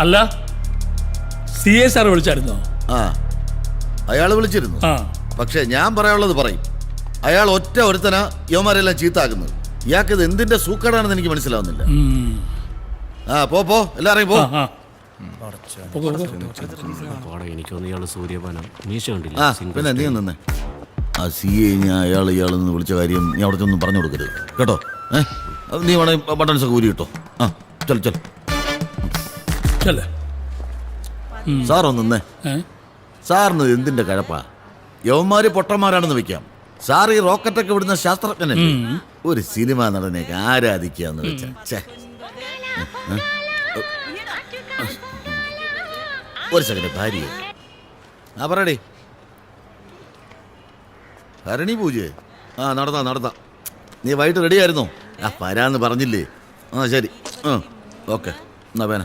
അല്ല CA sir വിളിച്ചായിരുന്നോ? ആ, അയാൾ വിളിച്ചിരുന്നു. പക്ഷെ ഞാൻ പറയാനുള്ളത് പറയും. അയാൾ ഒറ്റ ഒരുത്തനാ യവന്മാരെല്ലാം ചീത്താക്കുന്നത്. ഇയാൾക്കിത് എന്തിന്റെ സൂക്കേടാണെന്ന് എനിക്ക് മനസ്സിലാവുന്നില്ല. ആ പോ എല്ലാരെയും പോ. പിന്നെ നീ നിന്നേ. ആ CA ഞാൻ ഇയാളെന്ന് വിളിച്ച കാര്യം നീ അവിടുത്തെ ഒന്നും പറഞ്ഞു കൊടുക്കരുത് കേട്ടോ. നീ വേണേ ബട്ടൺസ് ഒക്കെ ഊരി കിട്ടോ. ആ ചെൽ. സാറൊന്നേ. സാറിന് എന്തിന്റെ കഴപ്പാ? യവന്മാര് പൊട്ടന്മാരാണെന്ന് വെക്കാം. സാർ ഈ റോക്കറ്റൊക്കെ വിടുന്ന ശാസ്ത്രജ്ഞനല്ലേ? ഒരു സിനിമ നടനേക്ക് ആരാധിക്കാന്ന് വെച്ചാ. ഒരു സെക്കൻഡ്. ഭാര്യ ആ പറയടേ. ഭരണി പൂജ നടത്താം. നീ വൈകിട്ട് റെഡി ആയിരുന്നോ? വരാന്ന് പറഞ്ഞില്ലേ? ശരി. ഓക്കെ എന്നാ വേന.